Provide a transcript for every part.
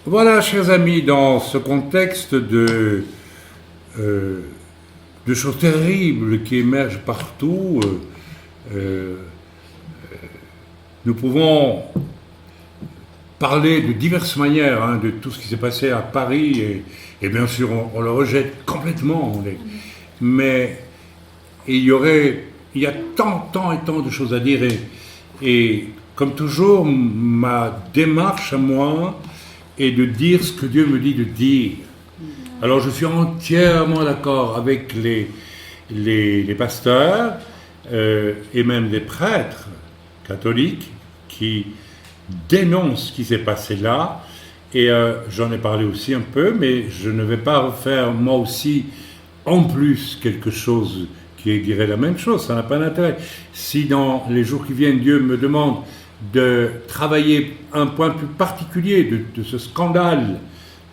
Voilà, chers amis, dans ce contexte de choses terribles qui émergent partout, nous pouvons parler de diverses manières de tout ce qui s'est passé à Paris, et bien sûr on le rejette complètement, mais il y a tant de choses à dire, et comme toujours, ma démarche à moi est de dire ce que Dieu me dit de dire. Alors je suis entièrement d'accord avec les pasteurs et même les prêtres catholiques qui dénoncent ce qui s'est passé là, et j'en ai parlé aussi un peu, mais je ne vais pas refaire moi aussi en plus quelque chose qui dirait la même chose, ça n'a pas d'intérêt. Si dans les jours qui viennent, Dieu me demande de travailler un point plus particulier de ce scandale,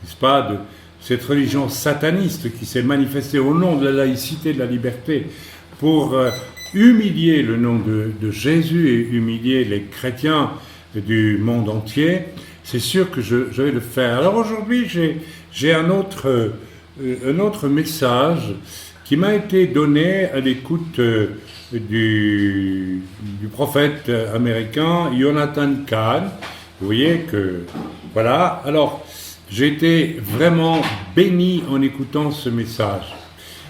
n'est-ce pas, de cette religion sataniste qui s'est manifestée au nom de la laïcité, de la liberté, pour humilier le nom de Jésus et humilier les chrétiens du monde entier, c'est sûr que je vais le faire. Alors aujourd'hui, j'ai un autre message qui m'a été donné à l'écoute du prophète américain Jonathan Cahn. Vous voyez que, voilà, alors j'ai été vraiment béni en écoutant ce message.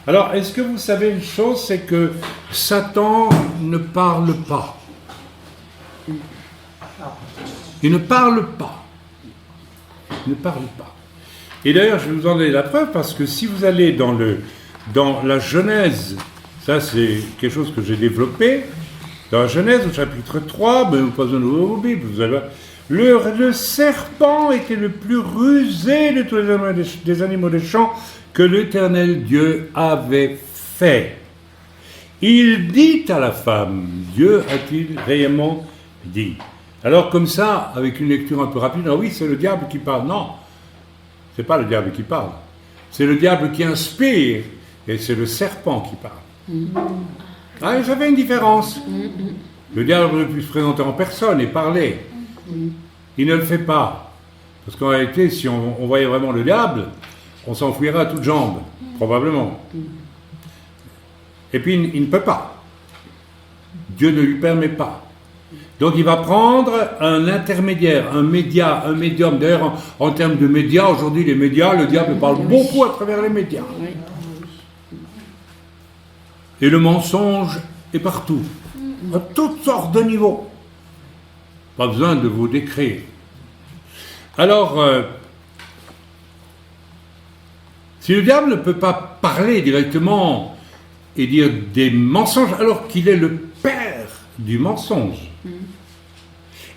Alors, est-ce que vous savez une chose, c'est que Satan ne parle pas. Il ne parle pas. Il ne parle pas. Et d'ailleurs, je vais vous en donner la preuve, parce que si vous allez dans la Genèse, ça c'est quelque chose que j'ai développé, dans la Genèse au chapitre 3, vous pas besoin d'ouvrir vos Bibles, vous allez voir, le serpent était le plus rusé de tous les animaux des champs que l'Éternel Dieu avait fait. Il dit à la femme, Dieu a-t-il réellement dit? Alors comme ça, avec une lecture un peu rapide, ah oui, c'est le diable qui parle. Non, c'est pas le diable qui parle. C'est le diable qui inspire, et c'est le serpent qui parle. Ah, ça fait une différence. Le diable aurait pu se présenter en personne et parler. Il ne le fait pas. Parce qu'en réalité, si on voyait vraiment le diable, on s'enfuirait à toutes jambes, probablement. Et puis, il ne peut pas. Dieu ne lui permet pas. Donc, il va prendre un intermédiaire, un média, un médium. D'ailleurs, en termes de médias, aujourd'hui, les médias, le diable parle beaucoup à travers les médias. Et le mensonge est partout, à toutes sortes de niveaux. Pas besoin de vous décrire. Alors, si le diable ne peut pas parler directement et dire des mensonges, alors qu'il est le père du mensonge,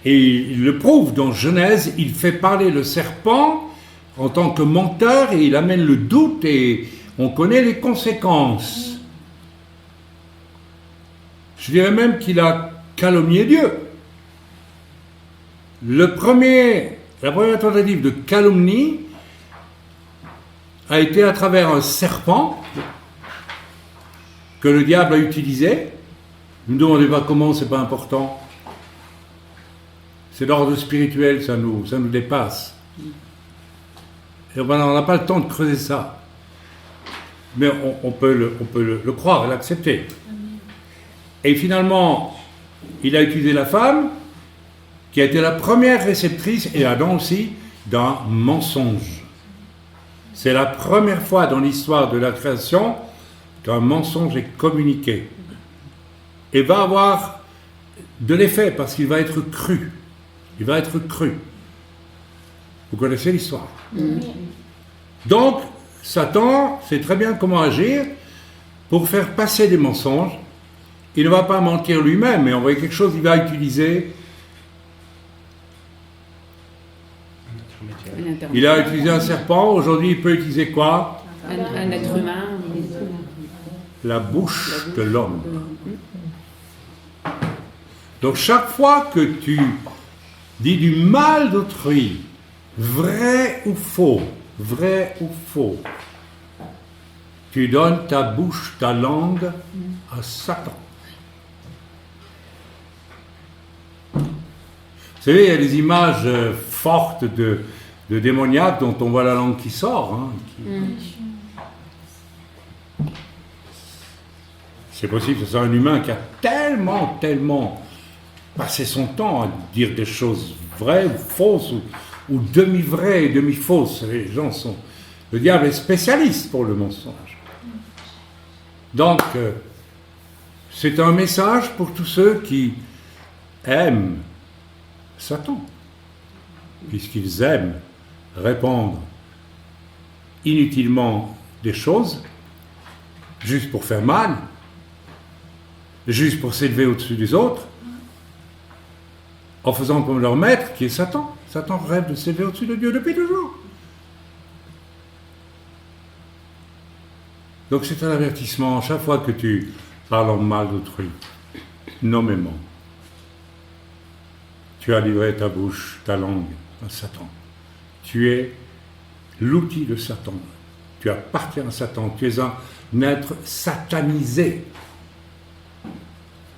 et il le prouve dans Genèse, il fait parler le serpent en tant que menteur, et il amène le doute, et on connaît les conséquences. Je dirais même qu'il a calomnié Dieu. La première tentative de calomnie a été à travers un serpent que le diable a utilisé. Ne me demandez pas comment, c'est pas important. C'est l'ordre spirituel, ça nous dépasse. Et on n'a pas le temps de creuser ça. Mais on peut le croire et l'accepter. Et finalement, il a utilisé la femme, qui a été la première réceptrice, et Adam aussi, d'un mensonge. C'est la première fois dans l'histoire de la création qu'un mensonge est communiqué. Et va avoir de l'effet, parce qu'il va être cru. Il va être cru. Vous connaissez l'histoire. Donc, Satan sait très bien comment agir pour faire passer des mensonges. Il ne va pas mentir lui-même, mais envoyer quelque chose, il va utiliser. Il a utilisé un serpent, aujourd'hui il peut utiliser quoi? Un être humain. La bouche de l'homme. Donc chaque fois que tu dis du mal d'autrui, vrai ou faux, tu donnes ta bouche, ta langue à Satan. Vous savez, il y a des images fortes de démoniaque dont on voit la langue qui sort. Hein, C'est possible que ce soit un humain qui a tellement passé son temps à dire des choses vraies ou fausses, ou demi-vraies et demi-fausses. Les gens sont... Le diable est spécialiste pour le mensonge. Donc, c'est un message pour tous ceux qui aiment Satan, puisqu'ils aiment répandre inutilement des choses, juste pour faire mal, juste pour s'élever au-dessus des autres, en faisant comme leur maître, qui est Satan. Satan rêve de s'élever au-dessus de Dieu depuis toujours. Donc c'est un avertissement, chaque fois que tu parles en mal d'autrui, nommément, tu as livré ta bouche, ta langue à Satan. Tu es l'outil de Satan. Tu appartiens à Satan. Tu es un être satanisé.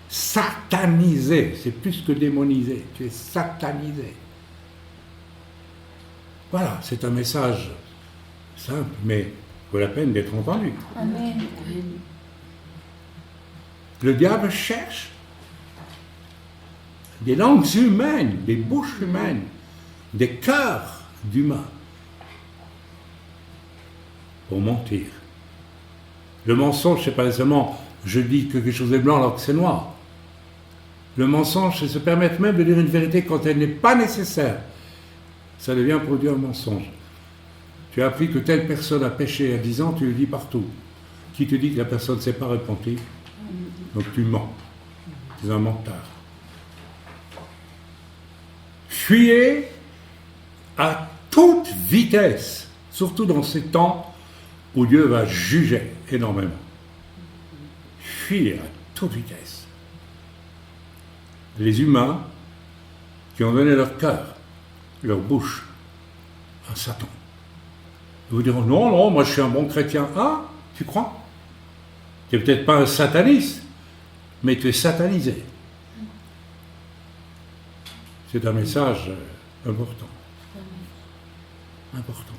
Satanisé, c'est plus que démonisé. Tu es satanisé. Voilà, c'est un message simple, mais vaut la peine d'être entendu. Amen. Le diable cherche des langues humaines, des bouches humaines, des cœurs d'humains pour mentir. Le mensonge, c'est pas seulement je dis que quelque chose est blanc alors que c'est noir. Le mensonge, c'est se permettre même de dire une vérité quand elle n'est pas nécessaire. Ça devient pour Dieu un mensonge. Tu as appris que telle personne a péché à 10 ans, tu le dis partout. Qui te dit que la personne ne s'est pas repentie? Donc tu mens. Tu es un menteur. Fuyez à toute vitesse, surtout dans ces temps où Dieu va juger énormément. Fuyez à toute vitesse. Les humains qui ont donné leur cœur, leur bouche à Satan. Ils vous diront, non, moi je suis un bon chrétien. Ah, tu crois? Tu n'es peut-être pas un sataniste, mais tu es satanisé. C'est un message important. Important.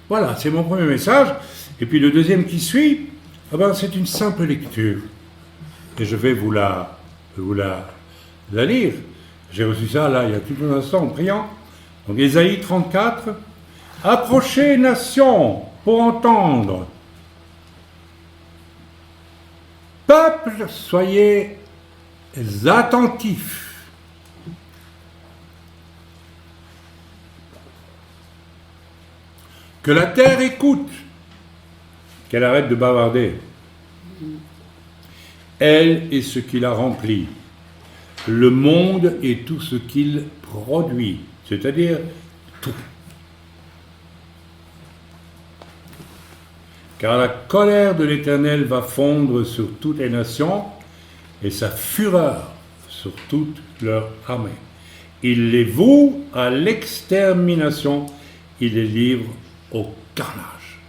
Voilà, c'est mon premier message. Et puis le deuxième qui suit, c'est une simple lecture. Et je vais vous la lire. J'ai reçu ça là il y a tout un instant en priant. Donc Ésaïe 34. Approchez, nations, pour entendre. Peuple, soyez attentifs. Que la terre écoute, qu'elle arrête de bavarder. Elle et ce qui la remplit, le monde et tout ce qu'il produit, c'est-à-dire tout. Car la colère de l'Éternel va fondre sur toutes les nations et sa fureur sur toute leur armée. Il les voue à l'extermination, il les livre au carnage.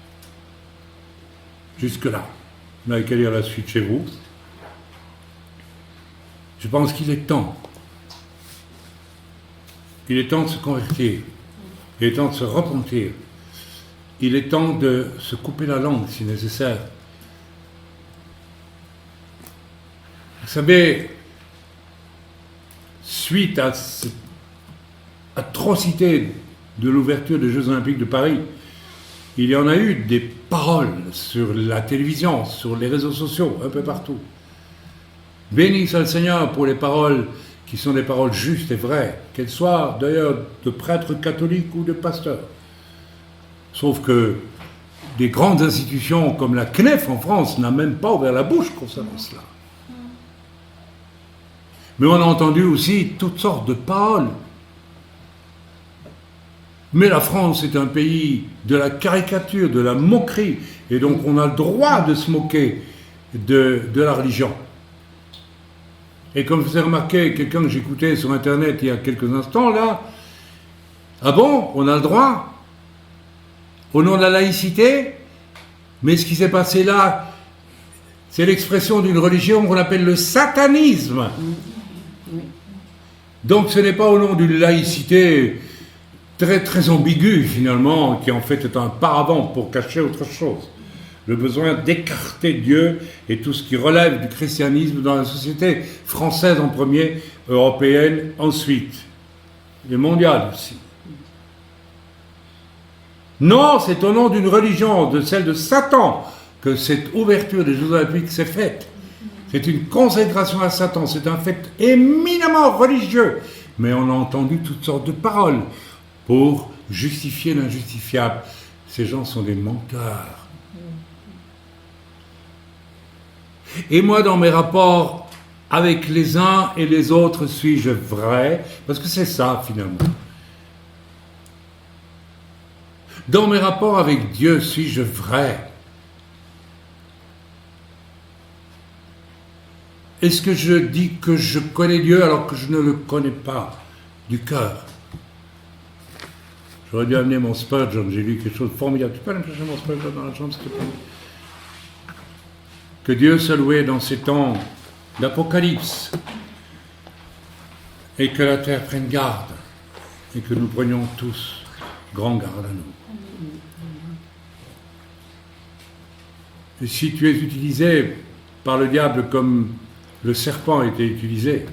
Jusque-là, vous n'avez qu'à lire la suite chez vous. Je pense qu'il est temps. Il est temps de se convertir. Il est temps de se repentir. Il est temps de se couper la langue si nécessaire. Vous savez, suite à cette atrocité de l'ouverture des Jeux Olympiques de Paris, il y en a eu des paroles sur la télévision, sur les réseaux sociaux, un peu partout. Béni soit le Seigneur pour les paroles qui sont des paroles justes et vraies, qu'elles soient d'ailleurs de prêtres catholiques ou de pasteurs. Sauf que des grandes institutions comme la CNEF en France n'a même pas ouvert la bouche concernant cela. Mais on a entendu aussi toutes sortes de paroles. Mais la France est un pays de la caricature, de la moquerie, et donc on a le droit de se moquer de la religion. Et comme vous avez remarqué, quelqu'un que j'écoutais sur Internet il y a quelques instants, là, ah bon, on a le droit? Au nom de la laïcité? Mais ce qui s'est passé là, c'est l'expression d'une religion qu'on appelle le satanisme. Donc ce n'est pas au nom d'une laïcité très très ambigu finalement, qui en fait est un paravent pour cacher autre chose. Le besoin d'écarter Dieu et tout ce qui relève du christianisme dans la société française en premier, européenne ensuite, et mondiale aussi. Non, c'est au nom d'une religion, de celle de Satan, que cette ouverture des Jeux Olympiques s'est faite. C'est une consécration à Satan, c'est un fait éminemment religieux. Mais on a entendu toutes sortes de paroles pour justifier l'injustifiable. Ces gens sont des menteurs. Et moi, dans mes rapports avec les uns et les autres, suis-je vrai? Parce que c'est ça, finalement. Dans mes rapports avec Dieu, suis-je vrai? Est-ce que je dis que je connais Dieu alors que je ne le connais pas du cœur? J'aurais dû amener mon Spurgeon, j'ai lu quelque chose de formidable. Tu peux aller me chercher mon Spurgeon dans la chambre, s'il te plaît? Que Dieu soit loué dans ces temps d'Apocalypse et que la terre prenne garde et que nous prenions tous grand garde à nous. Et si tu es utilisé par le diable comme le serpent a été utilisé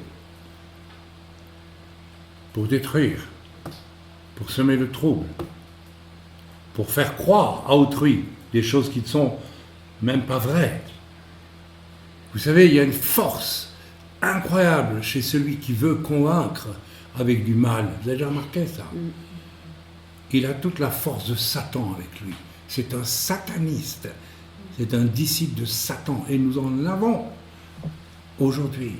pour détruire, pour semer le trouble, pour faire croire à autrui des choses qui ne sont même pas vraies. Vous savez, il y a une force incroyable chez celui qui veut convaincre avec du mal. Vous avez déjà remarqué ça? Il a toute la force de Satan avec lui. C'est un sataniste. C'est un disciple de Satan. Et nous en avons aujourd'hui.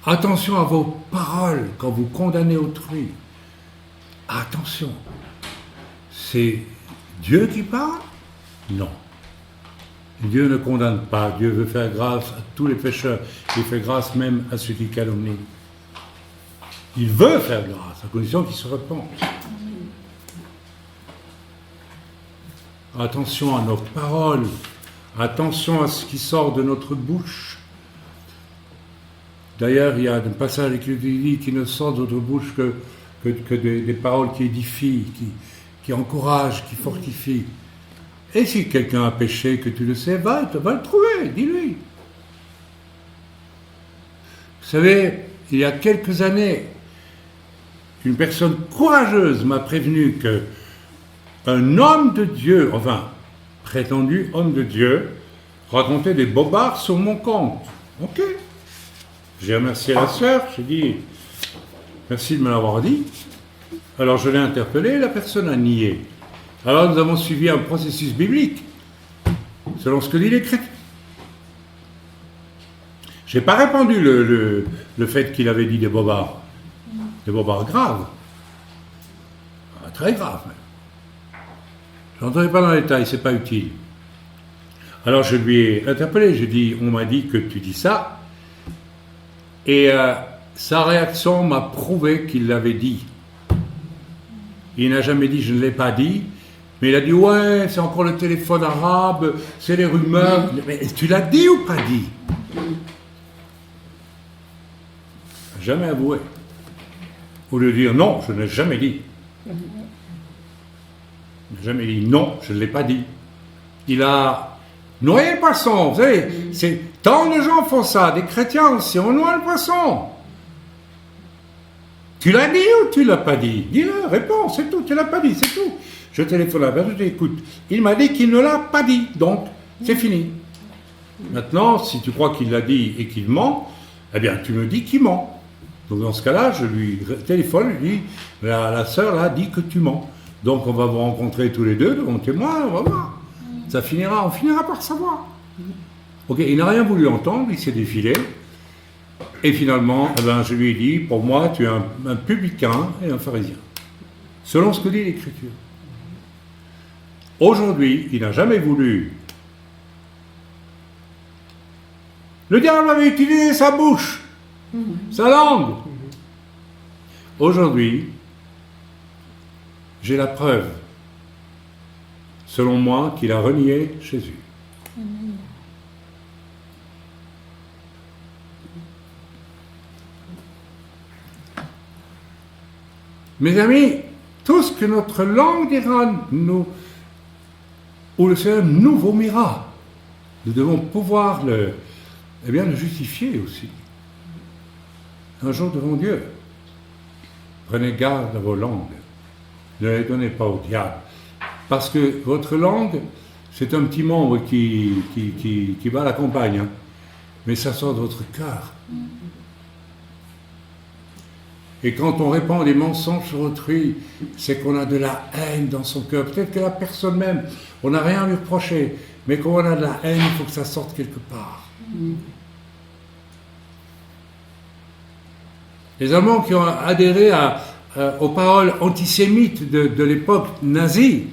Attention à vos paroles quand vous condamnez autrui. Attention. C'est Dieu qui parle? Non. Dieu ne condamne pas. Dieu veut faire grâce à tous les pécheurs. Il fait grâce même à ceux qui calomnient. Il veut faire grâce, à condition qu'ils se repentent. Attention à nos paroles. Attention à ce qui sort de notre bouche. D'ailleurs, il y a un passage qui dit qu'il ne sort de notre bouche que des paroles qui édifient, qui encouragent, qui fortifient. Et si quelqu'un a péché, que tu le sais, va le trouver, dis-lui. Vous savez, il y a quelques années, une personne courageuse m'a prévenu qu'un homme de Dieu, enfin, prétendu homme de Dieu, racontait des bobards sur mon compte. Ok. J'ai remercié la sœur, j'ai dit, merci de me l'avoir dit. Alors je l'ai interpellé, la personne a nié. Alors nous avons suivi un processus biblique, selon ce que dit l'Écriture. Je n'ai pas répandu le fait qu'il avait dit des bobards graves, très graves même. Je n'entendais pas dans les détails, c'est pas utile. Alors je lui ai interpellé, j'ai dit, on m'a dit que tu dis ça, et sa réaction m'a prouvé qu'il l'avait dit. Il n'a jamais dit je ne l'ai pas dit, mais il a dit ouais, c'est encore le téléphone arabe, c'est les rumeurs. Mais tu l'as dit ou pas dit? Jamais avoué. Au lieu de dire non, je n'ai jamais dit. Il n'a jamais dit non, je ne l'ai pas dit. Il a noyé le poisson. Vous savez, tant de gens font ça, des chrétiens aussi, on noie le poisson. Tu l'as dit ou tu l'as pas dit? Dis-le, réponds, c'est tout, tu l'as pas dit, c'est tout. Je téléphone à la personne, je dis écoute, il m'a dit qu'il ne l'a pas dit, donc c'est fini. Maintenant, si tu crois qu'il l'a dit et qu'il ment, eh bien tu me dis qu'il ment. Donc dans ce cas-là, je lui téléphone, je lui dis, la sœur là dit que tu mens. Donc on va vous rencontrer tous les deux devant témoin, on va voir. On finira par savoir. Ok, il n'a rien voulu entendre, il s'est défilé. Et finalement, eh ben, je lui ai dit, pour moi, tu es un publicain et un pharisien. Selon ce que dit l'Écriture. Aujourd'hui, il n'a jamais voulu. Le diable avait utilisé sa bouche, sa langue. Aujourd'hui, j'ai la preuve, selon moi, qu'il a renié Jésus. Mes amis, tout ce que notre langue dira, ou le Seigneur nous vomira, nous devons pouvoir le justifier aussi. Un jour devant Dieu. Prenez garde à vos langues. Ne les donnez pas au diable. Parce que votre langue, c'est un petit membre qui bat la campagne. Hein. Mais ça sort de votre cœur. Et quand on répand des mensonges sur autrui, c'est qu'on a de la haine dans son cœur. Peut-être que la personne même, on n'a rien à lui reprocher, mais quand on a de la haine, il faut que ça sorte quelque part. Les Allemands qui ont adhéré aux paroles antisémites de l'époque nazie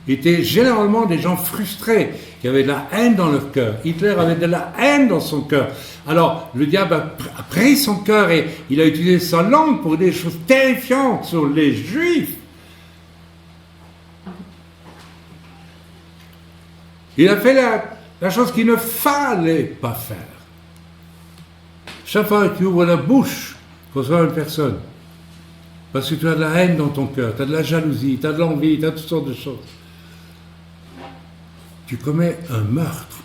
étaient généralement des gens frustrés, qui avaient de la haine dans leur cœur. Hitler avait de la haine dans son cœur. Alors, le diable a pris son cœur et il a utilisé sa langue pour des choses terrifiantes sur les Juifs. Il a fait la chose qu'il ne fallait pas faire. Chaque fois que tu ouvres la bouche concernant une personne, parce que tu as de la haine dans ton cœur, tu as de la jalousie, tu as de l'envie, tu as toutes sortes de choses, tu commets un meurtre.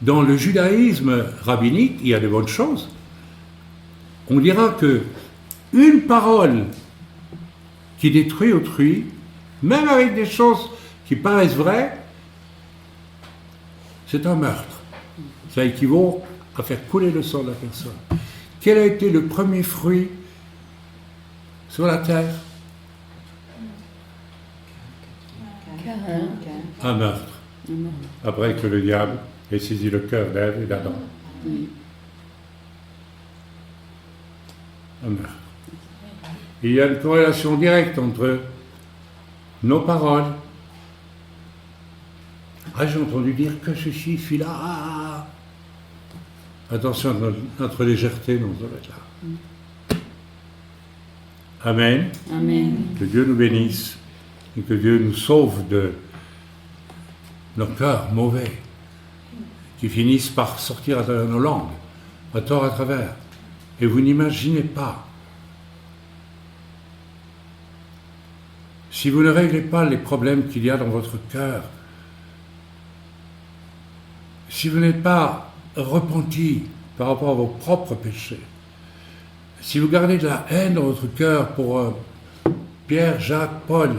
Dans le judaïsme rabbinique, il y a de bonnes choses. On dira que une parole qui détruit autrui, même avec des choses qui paraissent vraies, c'est un meurtre. Ça équivaut à faire couler le sang de la personne. Quel a été le premier fruit sur la terre? Un meurtre. Après que le diable ait saisi le cœur d'Ève et d'Adam. Un meurtre. Il y a une corrélation directe entre nos paroles. Ah, j'ai entendu dire que ceci, celui-là. Ah. Attention à notre légèreté dans ce domaine-là. Amen. Amen. Que Dieu nous bénisse et que Dieu nous sauve de nos cœurs mauvais qui finissent par sortir à travers nos langues, à tort à travers. Et vous n'imaginez pas, si vous ne réglez pas les problèmes qu'il y a dans votre cœur, si vous n'êtes pas repenti par rapport à vos propres péchés, si vous gardez de la haine dans votre cœur pour Pierre, Jacques, Paul,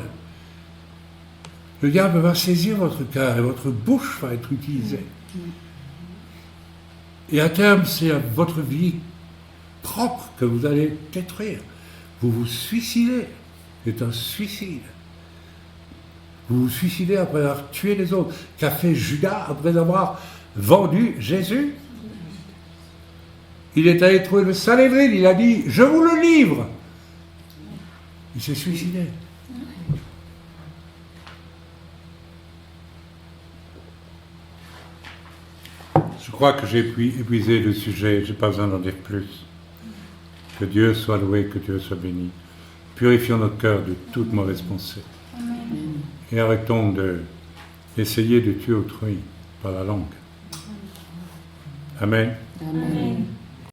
le diable va saisir votre cœur et votre bouche va être utilisée. Et à terme, c'est à votre vie propre que vous allez détruire. Vous vous suicidez. C'est un suicide. Vous vous suicidez après avoir tué les autres. Qu'a fait Judas après avoir vendu Jésus? Il est allé trouver le Sanhédrin, il a dit « Je vous le livre ». Il s'est suicidé. Je crois que j'ai épuisé le sujet, je n'ai pas besoin d'en dire plus. Que Dieu soit loué, que Dieu soit béni. Purifions notre cœur de toute mauvaise pensée. Amen. Et arrêtons d'essayer de tuer autrui par la langue. Amen. Amen.